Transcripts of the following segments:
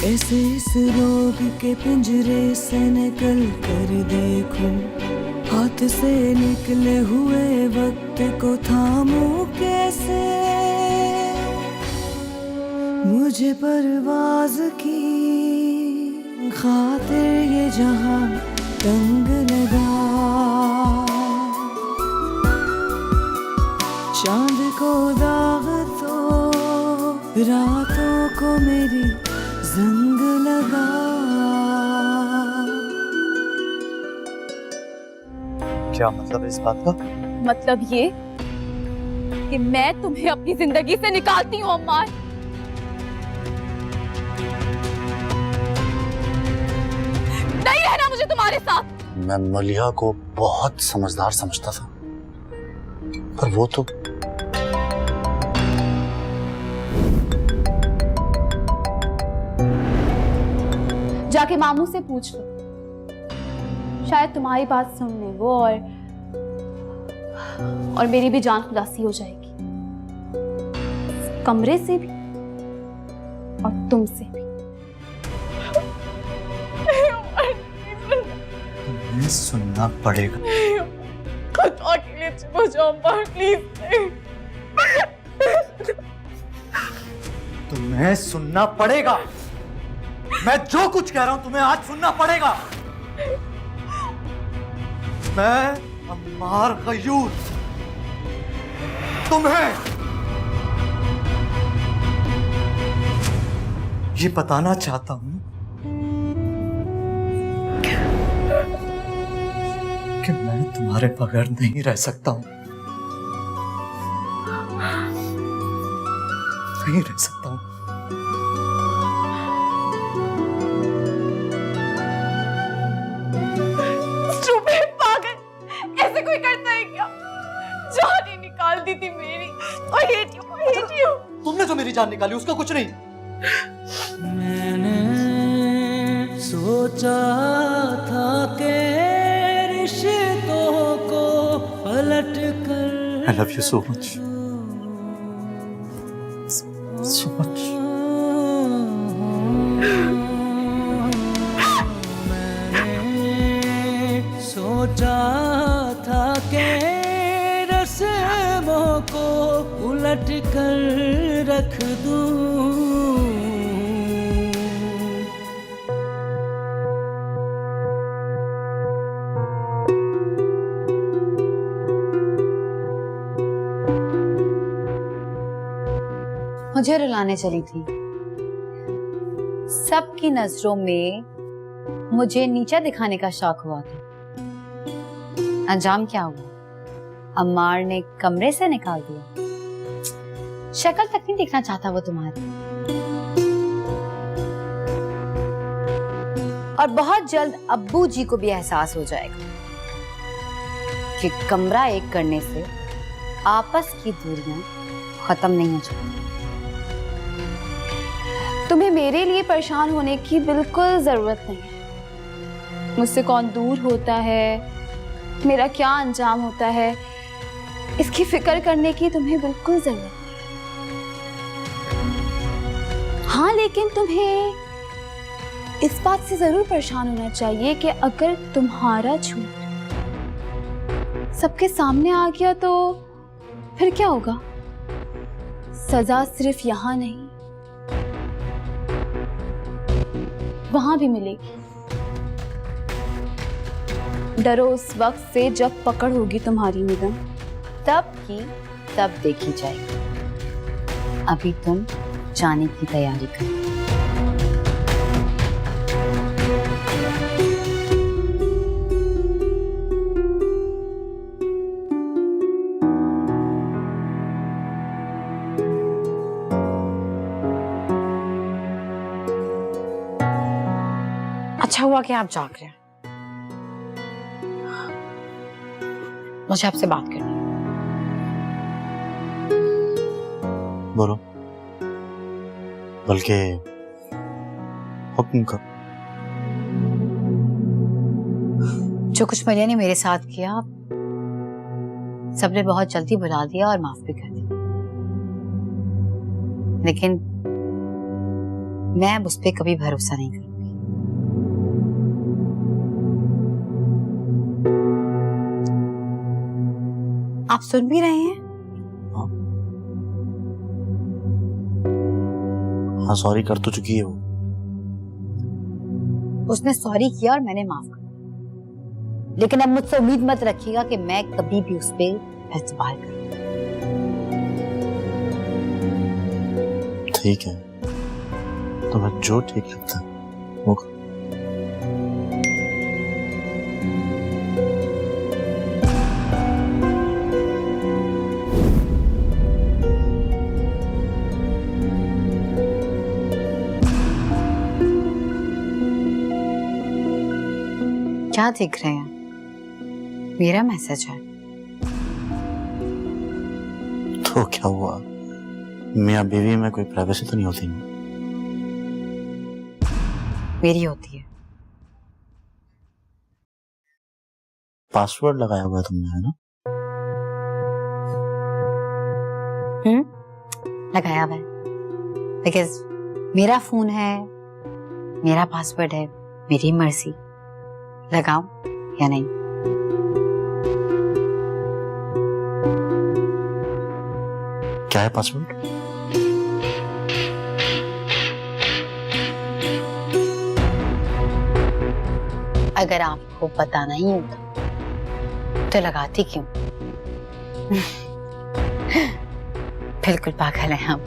कैसे इस रोग के पिंजरे से निकल कर देखूं, हाथ से निकले हुए वक्त को थामूं कैसे। मुझे परवाज की खातिर ये जहां तंग लगा, चांद को दाग तो रातों को मेरी जंग लगा। क्या मतलब इस बात का? मतलब ये कि मैं तुम्हें अपनी जिंदगी से निकालती हूँ अम्मार। नहीं रहना मुझे तुम्हारे साथ। मैं मलिहा को बहुत समझदार समझता था, पर वो तो जाके मामू से पूछ लो, शायद तुम्हारी बात सुन ले वो, और मेरी भी जान खुलासी हो जाएगी, कमरे से भी और तुमसे भी। तुम्हें सुनना पड़ेगा। खता के लिए चुप हो जाओ अम्मा, प्लीज। तुम्हें सुनना पड़ेगा। मैं जो कुछ कह रहा हूं तुम्हें आज सुनना पड़ेगा। मैं अम्मार गयूर तुम्हें ये बताना चाहता हूं कि मैं तुम्हारे बगैर नहीं रह सकता हूं, नहीं रह सकता हूं। ऐसे कोई करता है क्या? जान ही निकाल दी थी मेरी। I hate you, I hate you। तुमने जो मेरी जान निकाली उसका कुछ नहीं। मैंने सोचा था कि रिश्तों को पलट कर I love you so much, so much। मैंने सोचा था कि रस्मों को उलट कर रख दूं। मुझे रुलाने चली थी। सबकी नजरों में मुझे नीचा दिखाने का शौक हुआ था। अंजाम क्या हुआ? अम्मार ने कमरे से निकाल दिया। शक्ल तक नहीं देखना चाहता वो तुम्हारी। और बहुत जल्द अब्बू जी को भी एहसास हो जाएगा कि कमरा एक करने से आपस की दूरियां खत्म नहीं हो सकती। तुम्हें मेरे लिए परेशान होने की बिल्कुल जरूरत नहीं है। मुझसे कौन दूर होता है, मेरा क्या अंजाम होता है, इसकी फिक्र करने की तुम्हें बिल्कुल जरूरत नहीं। हाँ, लेकिन तुम्हें इस बात से जरूर परेशान होना चाहिए कि अगर तुम्हारा झूठ सबके सामने आ गया तो फिर क्या होगा? सजा सिर्फ यहाँ नहीं, वहां भी मिलेगी। डरो उस वक्त से जब पकड़ होगी तुम्हारी निगम। तब की तब देखी जाएगी। अभी तुम जाने की तैयारी करो। अच्छा हुआ कि आप जाग रहे हैं। मुझे आपसे बात करनी है। बोलो, बल्कि हुक्म का। जो कुछ मरिया ने मेरे साथ किया, सबने बहुत जल्दी बुला दिया और माफ भी कर दिया। लेकिन मैं अब उस पर कभी भरोसा नहीं करूंगी। आप सुन भी रहे हैं? हाँ, सॉरी कर तो चुकी है वो। उसने सॉरी किया और मैंने माफ कर, लेकिन अब मुझसे उम्मीद मत रखिएगा कि मैं कभी भी उस पर एतबार करूं। ठीक है, तुम्हें जो ठीक लगता है वो करो। क्या देख रहे हैं? मेरा मैसेज है। तो क्या हुआ, मियां बीवी में कोई प्राइवेसी तो नहीं होती? मेरी होती है। पासवर्ड लगाया हुआ है तुमने, है ना? लगाया हुआ है, बिकॉज मेरा फोन है, मेरा पासवर्ड है, मेरी मर्जी। लगाऊं या नहीं? क्या है पासवर्ड? अगर आपको पता नहीं होता तो लगाती क्यों? बिल्कुल पागल हैं हम।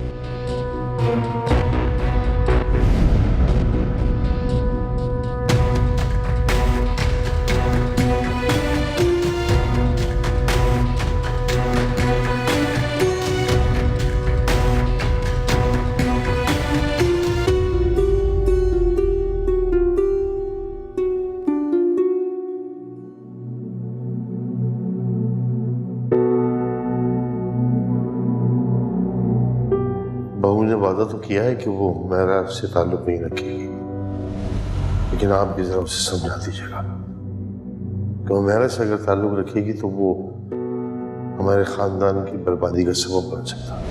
बहू ने वादा तो किया है कि वो मेरा से ताल्लुक नहीं रखेगी, लेकिन आप भी जरा उसे समझा दीजिएगा कि वो मेरे से अगर ताल्लुक रखेगी तो वो हमारे खानदान की बर्बादी का सबब बन सकता है।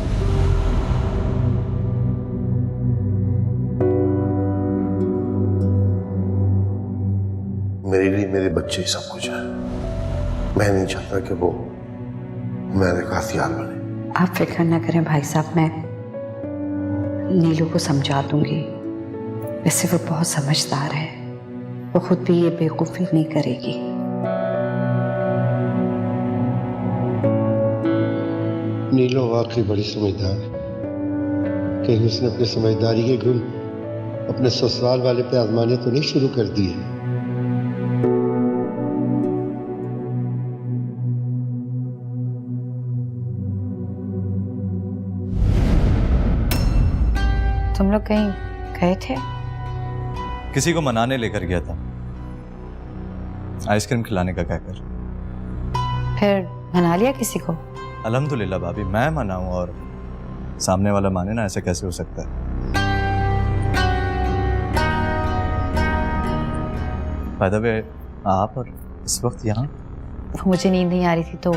मेरे लिए मेरे बच्चे ही सब कुछ है। मैं नहीं चाहता कि वो मेरे का हथियार बने। आप फिक्र न करें भाई साहब, मैं नीलू को समझा दूंगी। वैसे वो बहुत समझदार है, वो खुद भी ये बेवकूफ़ी नहीं करेगी। नीलो वाकई बड़ी समझदार है। कहीं उसने अपनी समझदारी के गुण अपने ससुराल वाले पे आजमाने तो नहीं शुरू कर दिए? तुम लोग कहीं गए थे? किसी को मनाने लेकर गया था, आइसक्रीम खिलाने का कहकर। फिर मना लिया किसी को? अल्हम्दुलिल्लाह भाभी, मैं मनाऊं और सामने वाला माने ना, ऐसे कैसे हो सकता है? बाय द वे, आप और इस वक्त यहाँ? मुझे नींद नहीं आ रही थी तो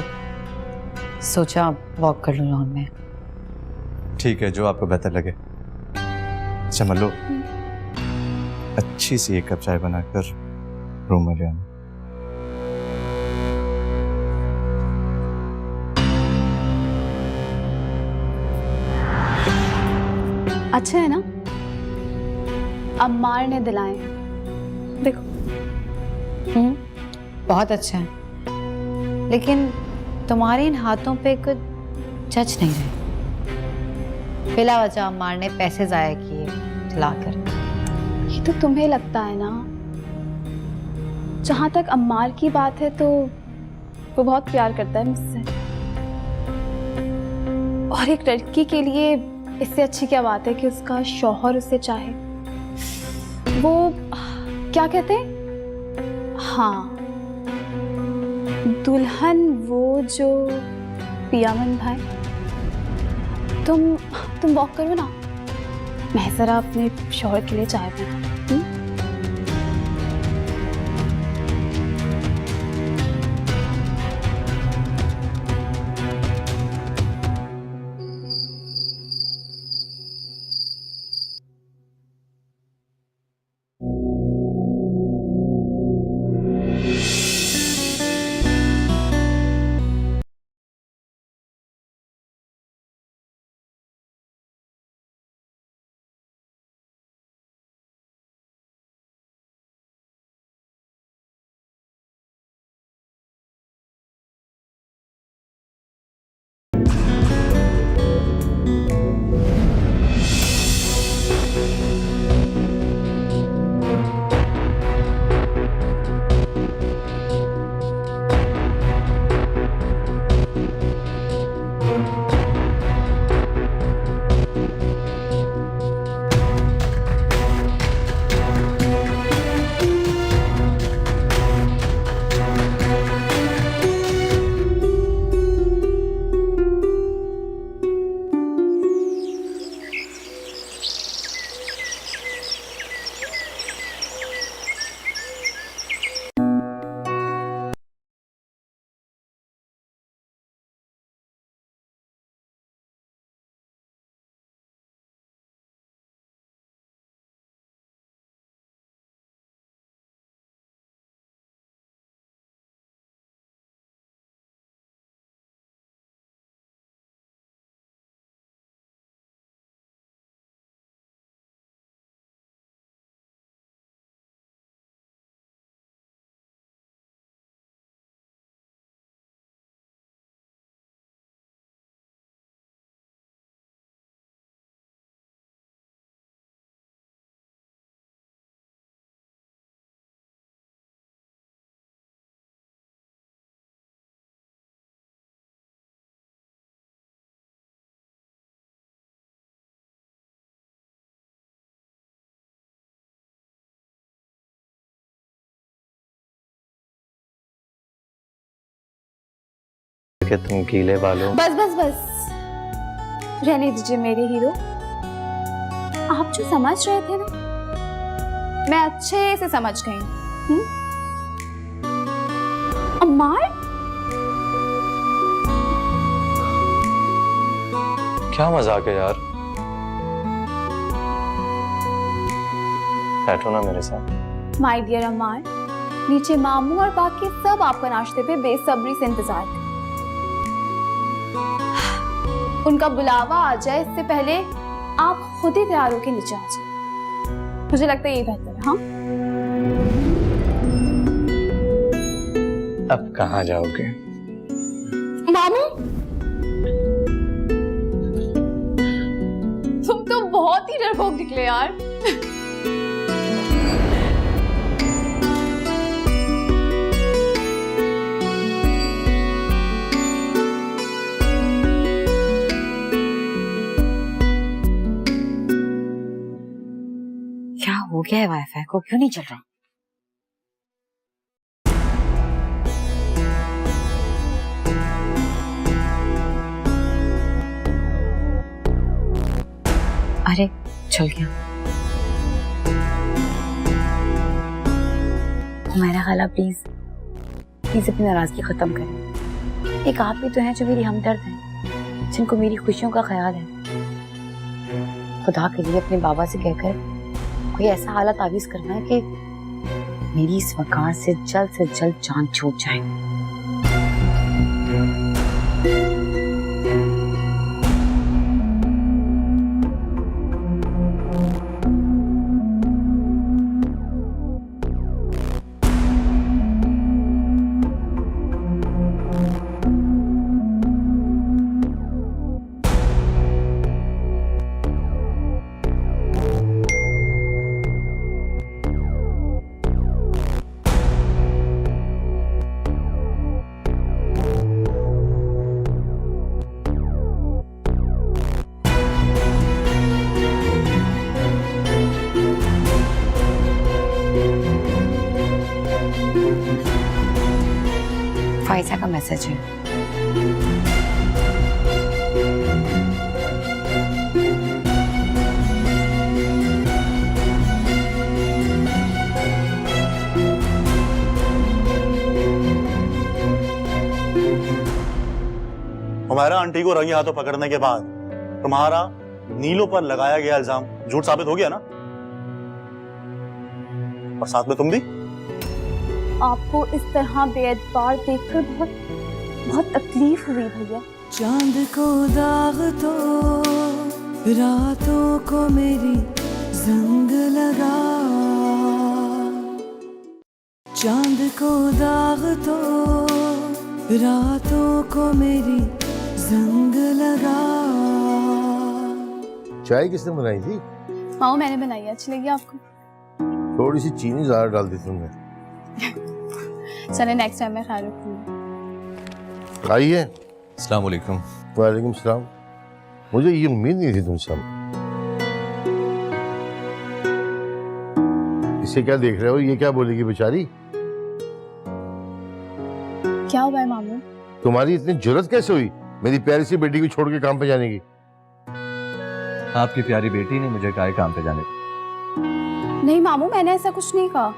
सोचा वॉक कर लूं लॉन में। ठीक है, जो आपको बेहतर लगे। समझ लो, अच्छी सी एक कप चाय बनाकर रूम में ले आना। अच्छा है ना, अम्मार ने दिलाए। देखो। बहुत अच्छा है, लेकिन तुम्हारे इन हाथों पे कुछ जच नहीं रहे। बिला वजह अम्मार ने पैसे जाया किए खिलाकर। ये तो तुम्हें लगता है ना। जहां तक अम्मार की बात है तो वो बहुत प्यार करता है मुझसे, और एक लड़की के लिए इससे अच्छी क्या बात है कि उसका शौहर उसे चाहे। वो क्या कहते हैं, हाँ, दुल्हन वो जो पियामन भाई। तुम वॉक करो ना, मैं जरा अपने शौहर के लिए चाय बना। के तुम गीले बालों। बस बस बस, रहने दीजिए मेरे हीरो। आप जो समझ रहे थे ना, मैं अच्छे से समझ गई हूँ। अम्मार, क्या मजाक है यार, बैठो ना मेरे साथ। माय डियर अम्मार, नीचे मामू और बाकी सब आपका नाश्ते पे बेसब्री से इंतजार थे। उनका बुलावा आ जाए इससे पहले आप खुद ही तैयार होकर नीचे आ जाए। मुझे लगता है यही बेहतर है। हाँ, अब कहाँ जाओगे? मामू, तुम तो बहुत ही डरपोक निकले यार। क्या हो गया है वाईफाई को, क्यों नहीं चल रहा? अरे चल गया। मेरा खाला प्लीज प्लीज अपनी नाराजगी खत्म करें। एक आप भी तो हैं जो मेरी हमदर्द हैं, जिनको मेरी खुशियों का ख्याल है। खुदा के लिए अपने बाबा से कहकर कोई ऐसा हालत तावीज करना है कि मेरी इस वकार से जल्द जान छूट जाए। फाइजा का मैसेज है। हुमैरा आंटी को रंगे हाथों पकड़ने के बाद तुम्हारा नीलो पर लगाया गया इल्जाम झूठ साबित हो गया ना, और साथ में तुम भी। आपको इस तरह बेएतबार देखकर बहुत तकलीफ हुई भैया। चांद को दाग तो रातों को मेरी जंग लगा, चांद को दाग तो रातों को मेरी जंग लगा। चाय किसने बनाई थी? माओ मैंने बनाई है, अच्छी लगी आपको? थोड़ी सी चीनी ज्यादा डाल दी तुमने। चले नेक्स्ट टाइम मैं ख्याल रखूंगी। आइए। अस्सलाम वालेकुम। वालेकुम सलाम। मुझे ये उम्मीद नहीं थी तुमसे। इसे क्या देख रहे हो, ये क्या बोलेगी बेचारी? क्या हुआ है मामू? तुम्हारी इतनी जुर्रत कैसे हुई मेरी प्यारी सी बेटी को छोड़ के काम पे जाने की? आपकी प्यारी बेटी ने मुझे कहा है काम पे जाने को। नहीं मामू, मैंने ऐसा कुछ नहीं कहा।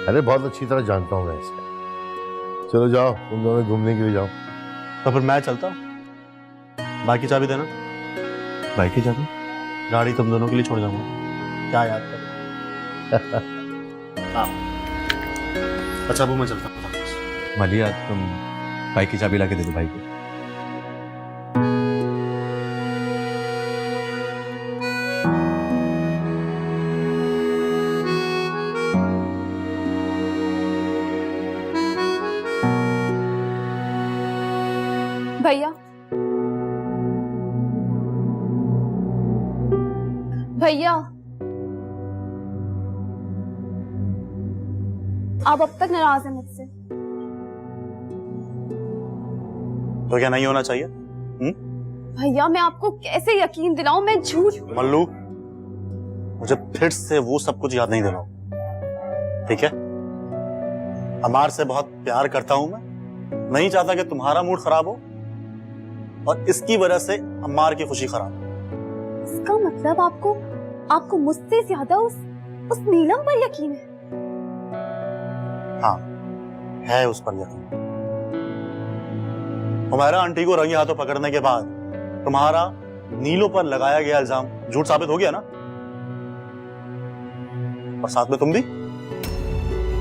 अरे बहुत अच्छी तरह जानता हूँ मैं इसे। चलो जाओ, तुम दोनों घूमने के लिए जाओ। तो फिर मैं चलता हूँ, बाकी चाबी देना। बाइक की चाबी? गाड़ी तुम दोनों के लिए छोड़ जाऊंगा, क्या याद कर। हाँ अच्छा अबू मैं चलता हूँ। मलिया तुम बाइक की चाबी लाके दे दो भाई को। भैया, भैया आप अब तक नाराज हैं मुझसे? तो क्या नहीं होना चाहिए? भैया मैं आपको कैसे यकीन दिलाऊं, मैं झूठ। मल्लू मुझे फिर से वो सब कुछ याद नहीं दिलाओ, ठीक है? अमार से बहुत प्यार करता हूं मैं, नहीं चाहता कि तुम्हारा मूड खराब हो और इसकी वजह से अम्मार की खुशी खराब हो। इसका मतलब आपको मुझसे ज्यादा उस नीलम पर यकीन है? हाँ, है उस पर यकीन। हुमैरा आंटी को रंगे हाथों पकड़ने के बाद तुम्हारा नीलो पर लगाया गया इल्जाम झूठ साबित हो गया ना, और साथ में तुम भी।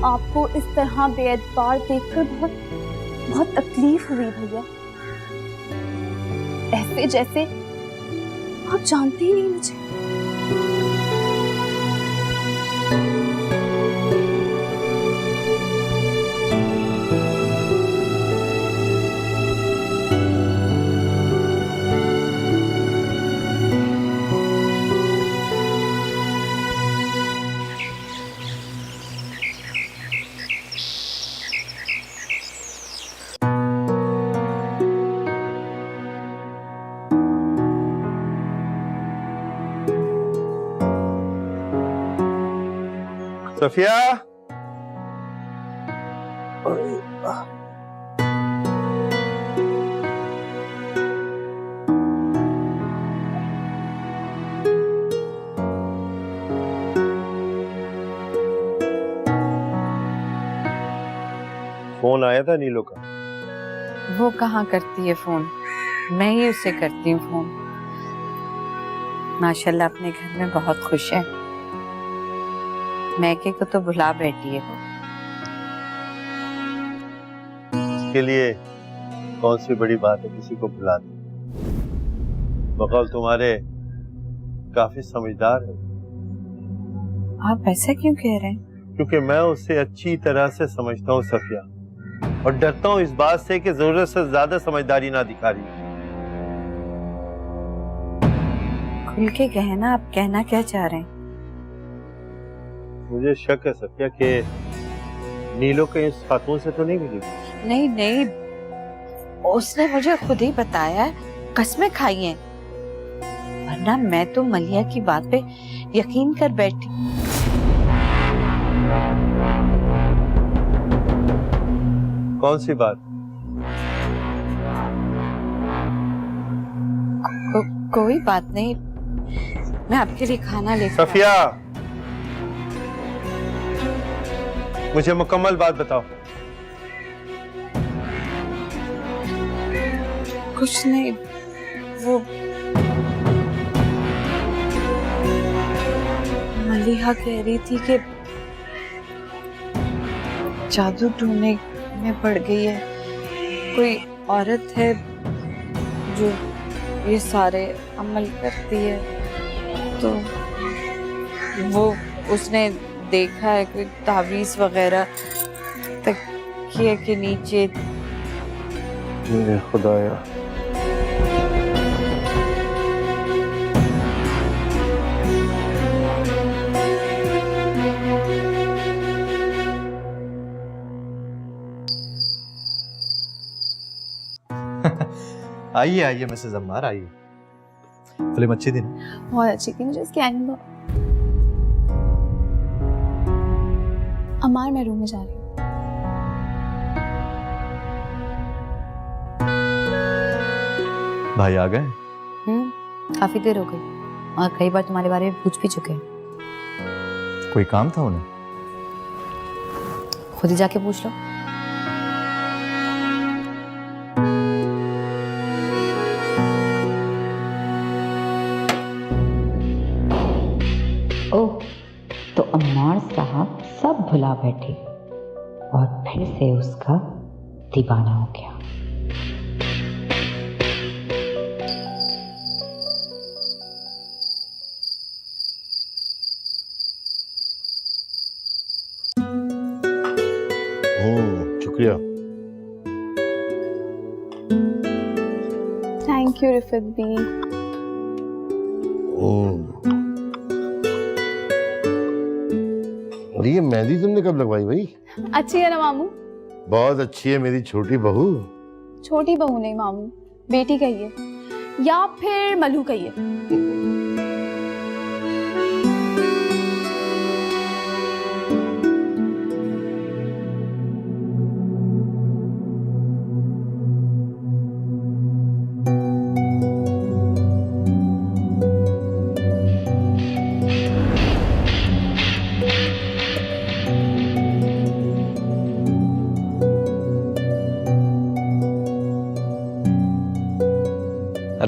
आपको इस तरह बेएतबार देखकर बहुत तकलीफ हुई भैया। ऐसे जैसे आप जानते ही नहीं मुझे। सफिया, फोन आया था नीलो का? वो कहाँ करती है फोन, मैं ही उससे करती हूँ फोन। माशाल्लाह अपने घर में बहुत खुश है। मैके को तो भुला बैठी है वो। इसके लिए कौन सी बड़ी बात है किसी को भुला दे। बकौल तुम्हारे काफी समझदार है। आप ऐसा क्यों कह रहे हैं? क्योंकि मैं उसे अच्छी तरह से समझता हूँ सफिया, और डरता हूँ इस बात से कि जरूरत से ज्यादा समझदारी ना दिखा रही। खुल के कहना, आप कहना क्या चाह रहे हैं? मुझे शक है सफिया कि नीलो के इस खातून से तो नहीं मिली। नहीं नहीं, उसने मुझे खुद ही बताया, कसमें खाई हैं। वरना मैं तो मलिया की बात पे यकीन कर बैठी। कौन सी बात? कोई बात नहीं, मैं आपके लिए खाना लेकर। सफिया, मुझे मुकम्मल बात बताओ। कुछ नहीं, वो मलिहा कह रही थी कि जादू टूने में पड़ गई है। कोई औरत है जो ये सारे अमल करती है, तो वो उसने देखा है कोई तावीज वगैरह तकिए के नीचे। मेरे खुदाया, आइए आइए मिसेस अम्मार, आइए। फिल्म अच्छी थी ना? बहुत अच्छी थी। मुझे इसकी एंडिंग दो। अमार, मैं रूम में जा रही हूँ। भाई आ गए? काफी देर हो गई और कई बार तुम्हारे बारे में पूछ भी चुके हैं। कोई काम था उन्हें? खुद ही जाके पूछ लो। ओह, तो अम्मार साहब सब भुला बैठे और फिर से उसका दीवाना हो गया। शुक्रिया। थैंक यू रिफत भी। और ये मेहंदी तुमने कब लगवाई भाई? अच्छी है ना मामू? बहुत अच्छी है मेरी छोटी बहू। छोटी बहू नहीं मामू, बेटी कहिए या फिर मल्हू कहिए।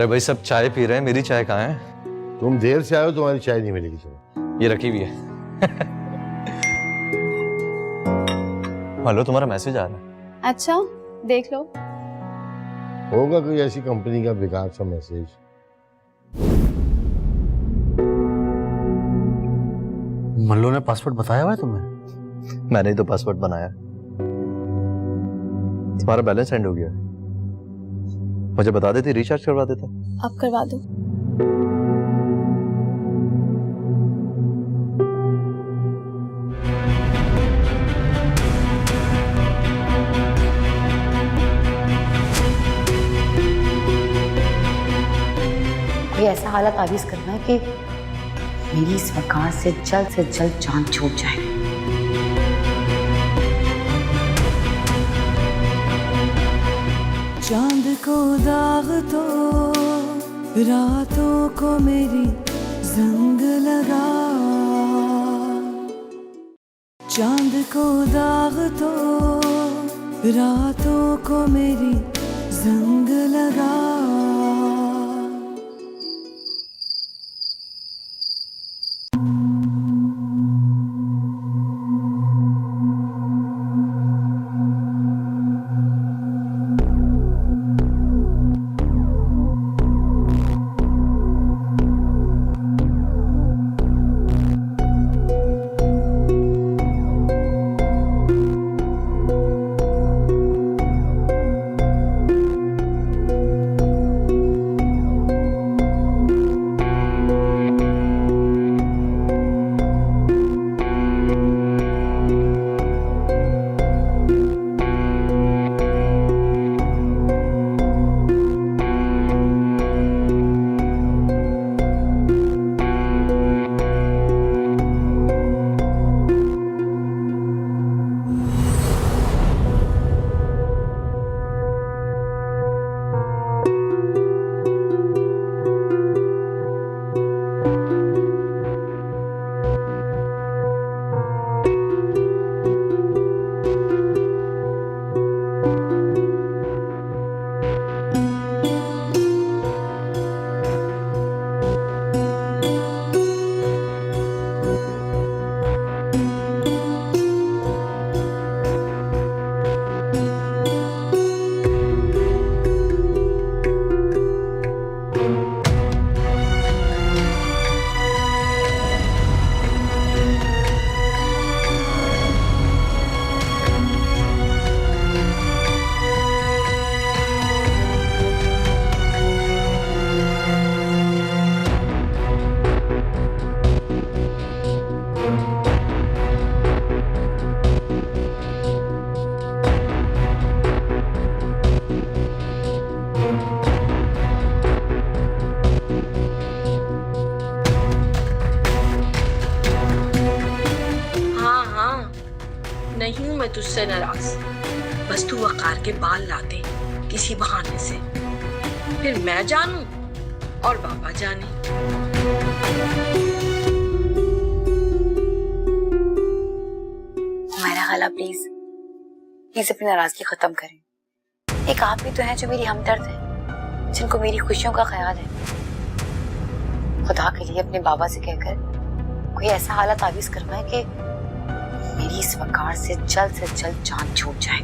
अरे भाई सब चाय पी रहे हैं, मेरी चाय कहाँ है? तुम देर से आए हो, तुम्हारी चाय नहीं मिलेगी तुम्हें। ये रखी हुई है। हेलो, तुम्हारा मैसेज आ रहा है। अच्छा, देख लो। होगा कोई ऐसी कंपनी का बेकार सा मैसेज। मल्लू ने पासवर्ड बताया हुआ है तुम्हें? मैंने ही तो पासवर्ड बनाया। तुम्हारा बैलेंस एंड हो गया, मुझे बता देती, रिचार्ज करवा देता। अब करवा दो। कोई ऐसा हालत तावीज करना है कि मेरी इस वकार से जल्द जान छूट जाए। चांद को दाग तो रातों को मेरी जंग लगा, चांद को दाग तो रातों को मेरी जंग लगा। नहीं हूं मैं तुझसे नाराज, बस तू वकार के बाल ला दे किसी बहाने से, फिर मैं जानूं और बाबा जाने। मेरा खाला प्लीज अपनी नाराजगी खत्म करें। एक आप भी तो हैं जो मेरी हमदर्द है, जिनको मेरी खुशियों का ख्याल है। खुदा के लिए अपने बाबा से कहकर कोई ऐसा हालत तावीज करना है कि मेरी इस वकार से जल्द जान छूट जाए।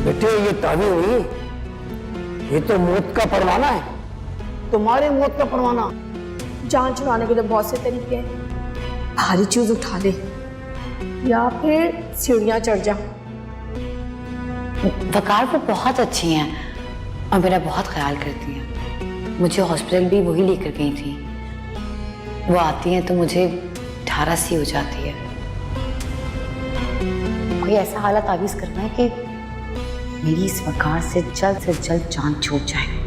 बेटे ये ताबीर नहीं, ये तो मौत का परवाना है, तुम्हारे मौत का परवाना। जान छुड़ाने के तो बहुत से तरीके हैं। भारी चीज उठा ले या फिर सीढ़ियां चढ़ जा। वकार वो बहुत अच्छी हैं और मेरा बहुत ख्याल करती हैं। मुझे हॉस्पिटल भी वही लेकर गई थी। वो आती हैं तो मुझे ठारस सी हो जाती है। कोई ऐसा हालत तावीज करना है कि मेरी इस वकार से जल्द जान छूट जाए।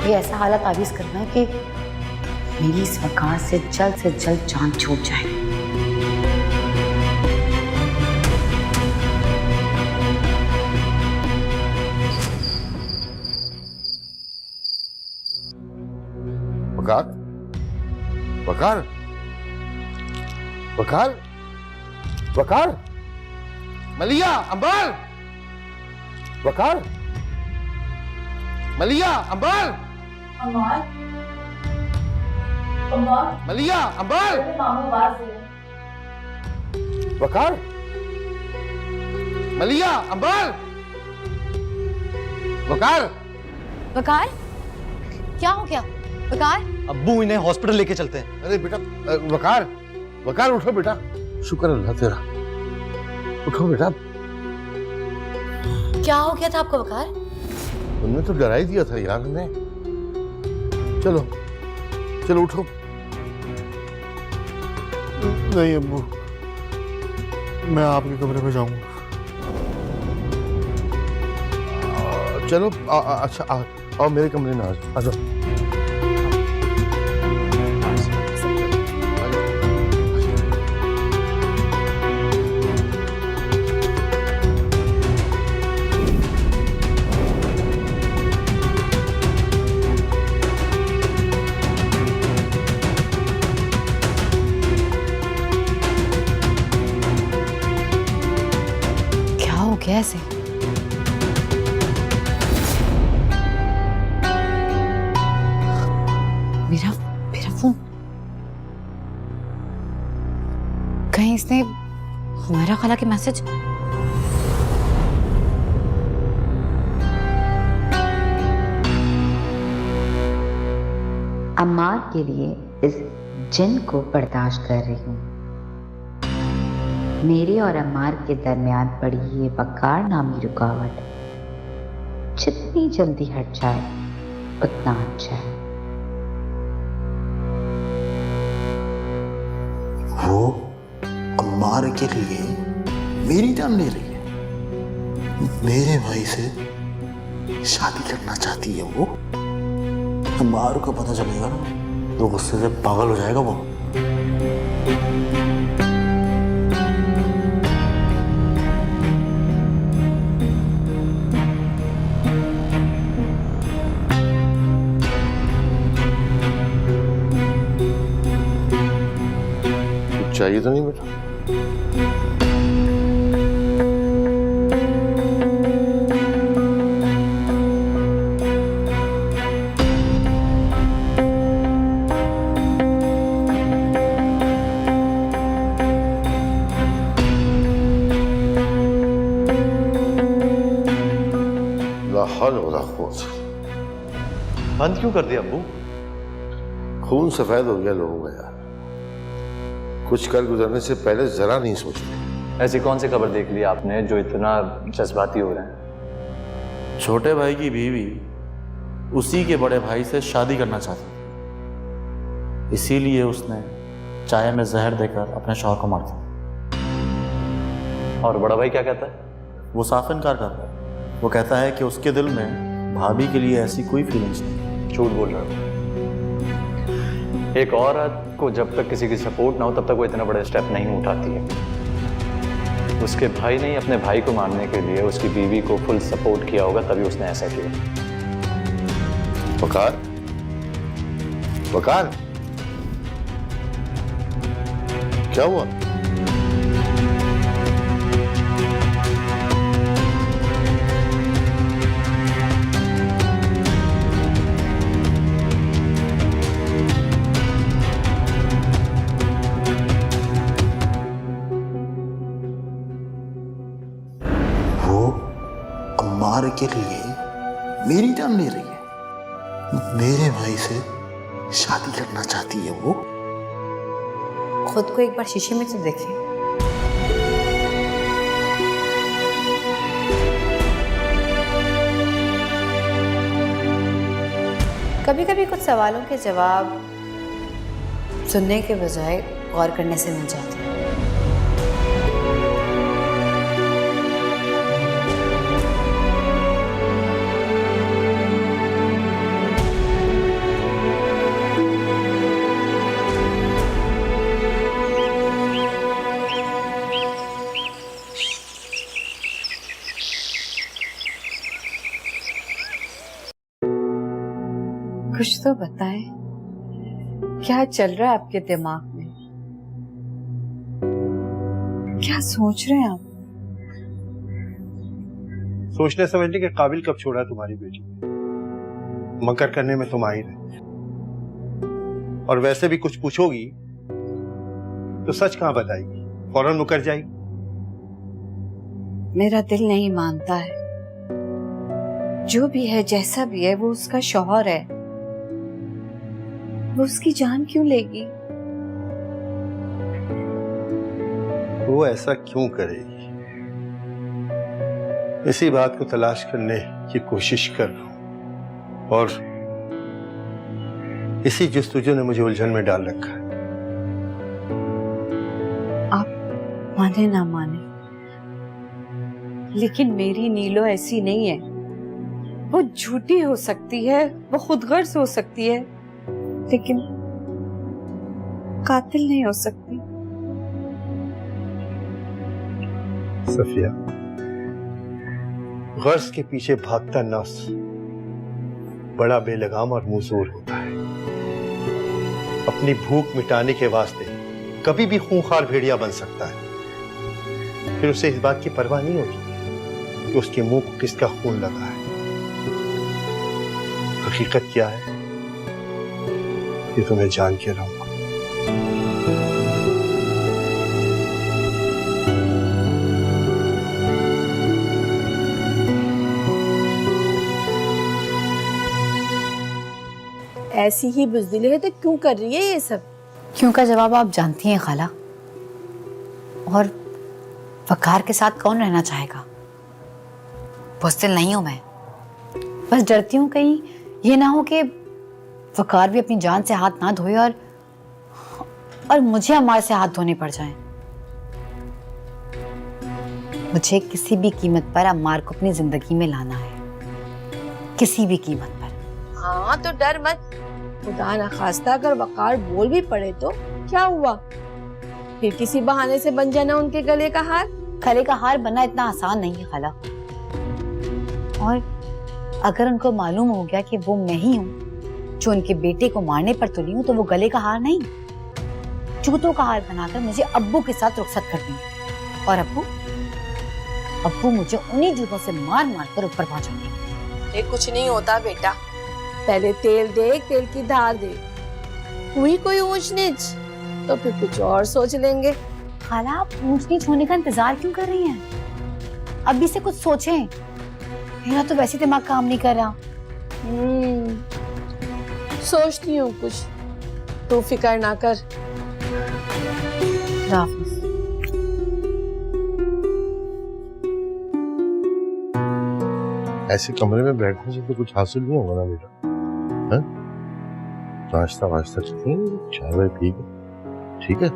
कोई ऐसा हालत तावीज़ करना है कि मेरी इस वकार से जल्द जान छूट जाए। वकार, वकार, वकार, वकार, मलिया, अंबाल, वकार, मलिया, अंबाल, मलिया, अंबाल, वकार, मलिया, अंबाल, वकार। वकार, क्या हो गया? वकार, अब्बू इन्हें हॉस्पिटल लेके चलते हैं। अरे बेटा, वकार, वकार उठो बेटा। शुक्र अल्लाह तेरा, उठो बेटा। क्या हो गया था आपको वकार? तुमने तो डरा ही दिया था यार हमें। चलो चलो उठो। नहीं अब्बू, मैं आपके कमरे में जाऊंगा। चलो अच्छा आओ मेरे कमरे में आ जाओ। क्या हो गया ऐसे? मेरा फोन कहीं इसने हमारा खाला के मैसेज। अम्मार के लिए इस जिन को बर्दाश्त कर रही हूँ। मेरे और अम्मार के दरमियान पड़ी ये वकार नामी रुकावट जितनी जल्दी हट जाए उतना अच्छा है। वो अम्मार के लिए मेरी जान ले रही है। मेरे भाई से शादी करना चाहती है वो। अम्मार को पता चलेगा ना तो गुस्से से पागल हो जाएगा वो। कुछ चाहिए तो नहीं बेटा? बंद क्यों कर दिया अब्बू? खून सफेद हो गया लोगों का यार। कुछ कर गुजरने से पहले जरा नहीं सोचते। ऐसी कौन सी खबर देख ली आपने जो इतना जज्बाती हो रहे हैं? छोटे भाई की बीवी उसी के बड़े भाई से शादी करना चाहती थी, इसीलिए उसने चाय में जहर देकर अपने शौहर को मार दिया। और बड़ा भाई क्या कहता है? वो साफ इनकार कर रहा है। वो कहता है कि उसके दिल में भाभी के लिए ऐसी कोई फीलिंग्स नहीं। झूठ बोल रहा हूँ। एक औरत को जब तक किसी की सपोर्ट ना हो तब तक वो इतना बड़ा स्टेप नहीं उठाती है। उसके भाई ने अपने भाई को मारने के लिए उसकी बीवी को फुल सपोर्ट किया होगा, तभी उसने ऐसा किया। वकार, वकार, क्या हुआ? अम्मार के लिए मेरी जान ले रही है। मेरे भाई से शादी करना चाहती है वो। खुद को एक बार शीशे में तो देखें। कभी कभी कुछ सवालों के जवाब सुनने के बजाय गौर करने से मिल जाते हैं। कुछ तो बताएं, क्या चल रहा है आपके दिमाग में? क्या सोच रहे हैं आप? सोचने समझने के काबिल कब छोड़ा तुम्हारी बेटी? मकर करने में तुम माहिर है, और वैसे भी कुछ पूछोगी तो सच कहां बताएगी? फौरन मुकर जाएगी। मेरा दिल नहीं मानता है। जो भी है, जैसा भी है, वो उसका शौहर है। वो उसकी जान क्यों लेगी? वो ऐसा क्यों करेगी? इसी बात को तलाश करने की कोशिश कर रहा हूं, और इसी जस्तुजू ने मुझे उलझन में डाल रखा है। आप माने ना माने, लेकिन मेरी नीलो ऐसी नहीं है। वो झूठी हो सकती है, वो खुदगर्ज हो सकती है, लेकिन कातिल नहीं हो सकती। सफिया, गर्ज के पीछे भागता नफ्स बड़ा बेलगाम और मुंहजोर होता है। अपनी भूख मिटाने के वास्ते कभी भी खूंखार भेड़िया बन सकता है। फिर उसे इस बात की परवाह नहीं होती कि उसके मुंह को किसका खून लगा है। हकीकत क्या है ये तो मैं जान के रहूंगा। ऐसी ही बुज़दिली है तो क्यों कर रही है ये सब? क्यों का जवाब आप जानती हैं खाला। और वकार के साथ कौन रहना चाहेगा? बुज़दिल नहीं हूं मैं, बस डरती हूँ कहीं ये ना हो कि वकार भी अपनी जान से हाथ ना धोए और मुझे अम्मार से हाथ धोने पड़ जाएं। मुझे किसी भी कीमत पर अम्मार को अपनी जिंदगी में लाना है, किसी भी कीमत पर। हाँ तो डर मत, खुदा न खास्ता अगर वकार बोल भी पड़े तो क्या हुआ? फिर किसी बहाने से बन जाना उनके गले का हार। गले का हार बनना इतना आसान नहीं है खाला। और अगर उनको मालूम हो गया कि वो मैं ही हूँ जो उनके बेटे को मारने पर तुली हूँ, तो वो गले का हार नहीं, जूतों का हार बनाकर मुझे अब्बू के साथ रुखसत कर देंगे। और अब्बू मुझे उन्हीं जूतों से मार मार कर ऊपर पहुंचाएंगे। ये कुछ नहीं होता बेटा, पहले तेल देख, तेल की धार देख। हुई कोई ऊंच नीच तो फिर कुछ और सोच लेंगे। खाला, आप ऊंच नीच होने का इंतजार क्यों कर रही हैं? अभी से कुछ सोचें। मेरा तो वैसे दिमाग काम नहीं कर रहा। सोचती हूँ कुछ, तू फिक्र ना कर। राफिज। ऐसे कमरे में बैठने से तो कुछ हासिल नहीं होगा ना बेटा। नाश्ता वाश्ता चाय वाय पी के, ठीक है?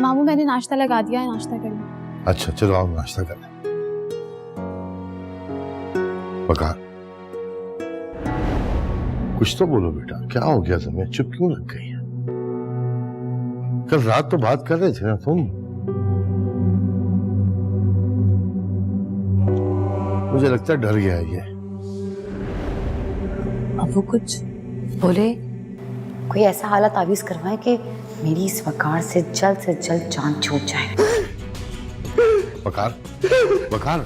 मामू मैंने नाश्ता लगा दिया है, नाश्ता कर लो। अच्छा चलो आओ नाश्ता कर लें। वकार, कुछ तो बोलो बेटा, क्या हो गया तुम्हें? चुप क्यों लग गई है? कल रात तो बात कर रहे थे ना तुम। मुझे लगता है डर गया है ये। अब वो कुछ बोले, कोई ऐसा हालत तावीज करवाए कि मेरी इस वकार से जल्द जान छूट जाए। वकार, वकार,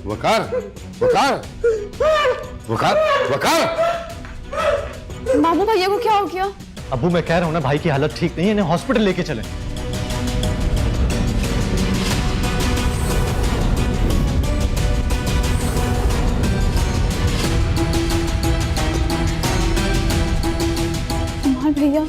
वकार, वकार, वकार, वकार। मामू भैया को क्या हो गया? अब्बू मैं कह रहा हूँ ना, भाई की हालत ठीक नहीं है, इन्हें हॉस्पिटल लेके चलें। भैया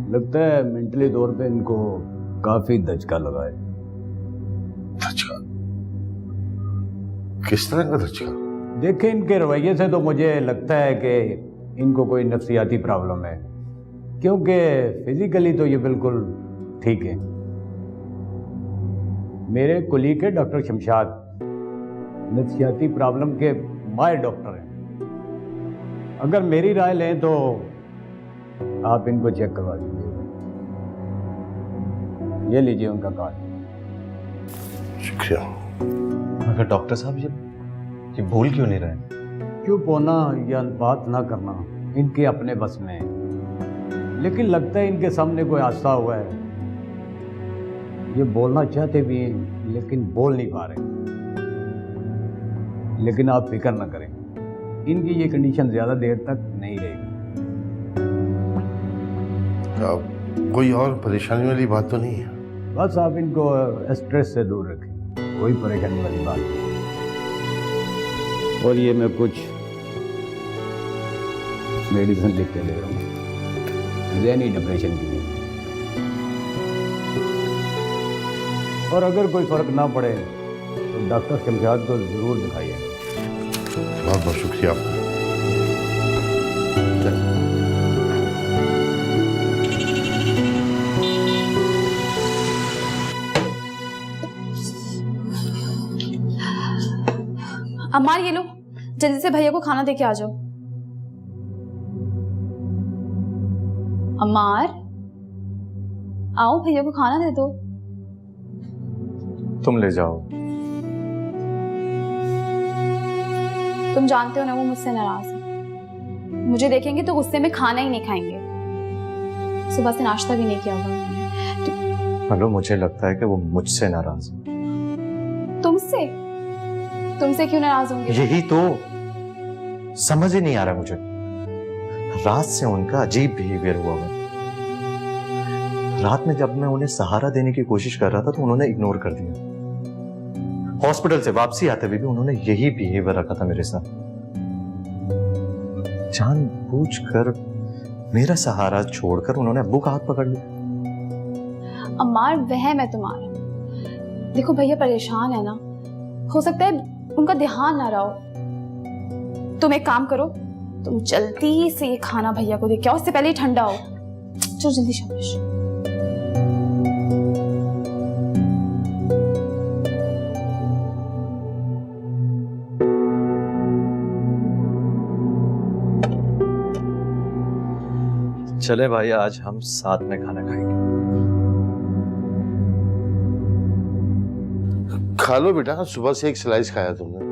लगता है मेंटली तौर पे इनको काफी धचका लगा है। धचका? किस तरह का धचका? देखे इनके रवैये से तो मुझे लगता है कि इनको कोई नफ्सियाती प्रॉब्लम है, क्योंकि फिजिकली तो ये बिल्कुल ठीक है। मेरे कुलीग है डॉक्टर शमशाद, नफ्सियाती प्रॉब्लम के माहिर डॉक्टर हैं। अगर मेरी राय लें तो आप इनको चेक करवा दीजिए। ये लीजिए उनका कार्ड। शुक्रिया। मगर डॉक्टर साहब ये बोल क्यों नहीं रहे? चुप होना या बात ना करना इनके अपने बस में है, लेकिन लगता है इनके सामने कोई हादसा हुआ है। ये बोलना चाहते भी हैं लेकिन बोल नहीं पा रहे। लेकिन आप फिक्र ना करें, इनकी ये कंडीशन ज़्यादा देर तक नहीं रहेगी। कोई और परेशानी वाली बात तो नहीं है? बस आप इनको स्ट्रेस से दूर रखें, कोई परेशानी वाली बात नहीं। और ये मैं कुछ मेडिसिन लिख के दे रहा हूँ ज़हनी डिप्रेशन के लिए। और अगर कोई फर्क ना पड़े तो डॉक्टर शमशाद को जरूर दिखाइए। बहुत बहुत शुक्रिया आपका। अम्मार ये लो, जल्दी से भैया को खाना दे के आ जाओ। अम्मार आओ, भैया को खाना दे दो। तुम ले जाओ। तुम जानते हो ना वो मुझसे नाराज है। मुझे देखेंगे तो गुस्से में खाना ही नहीं खाएंगे। सुबह से नाश्ता भी नहीं किया होगा उन्होंने। हेलो, मुझे लगता है कि वो मुझसे नाराज है। तुमसे? तुमसे क्यों नाराज होंगे? यही तो समझ ही नहीं आ रहा मुझे। रात से उनका अजीब बिहेवियर हुआ है। रात में जब मैं उन्हें सहारा देने की कोशिश कर रहा था तो उन्होंने इग्नोर कर दिया। हॉस्पिटल से वापसी आते हुए भी उन्होंने यही बिहेवियर रखा था मेरे साथ। जानबूझकर मेरा सहारा छोड़कर उन्होंने अब्बू का हाथ पकड़ लिया। अम्मार वहम है तुम्हारा। देखो भैया परेशान है ना, हो सकता है उनका ध्यान ना रहा हो। तुम एक काम करो, तुम जल्दी से ये खाना भैया को दे के आओ, उससे पहले ही ठंडा हो। चलो जल्दी शाबाश। चले भाई, आज हम साथ में खाना खाएंगे। खा लो बेटा, सुबह से एक स्लाइस खाया तुमने।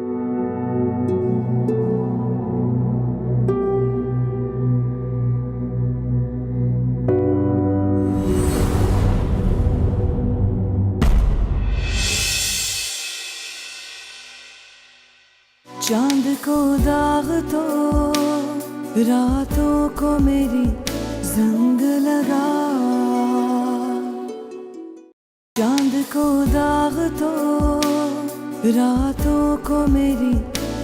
चांद को दाग तो रातों को मेरी जंग लगा। चांद को दाग तो रातों को मेरी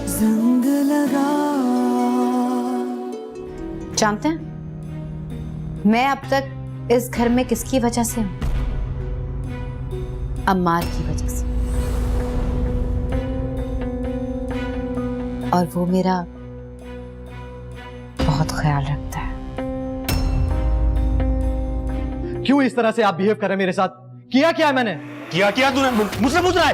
जंग लगा। जानते हैं मैं अब तक इस घर में किसकी वजह से हूं? अम्मार की वजह से। और वो मेरा बहुत ख्याल रखता है। क्यों इस तरह से आप बिहेव कर रहे हैं मेरे साथ? किया क्या मैंने? किया तूने? मुझसे पूछ रहा है?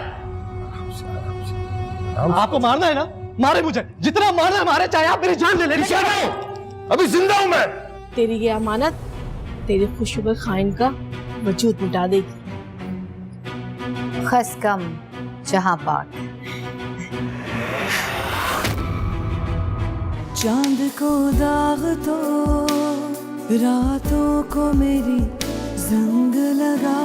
आपको मारना है ना? मारे मुझे, जितना मारना है मारे, चाहे आप मेरी जान ले लें। अभी जिंदा हूं मैं। तेरी ये अमानत तेरी खुशबू खाइन का वजूद मिटा देगी। खस कम जहां पाक। चांद को दाग तो रातों को मेरी जंग लगा।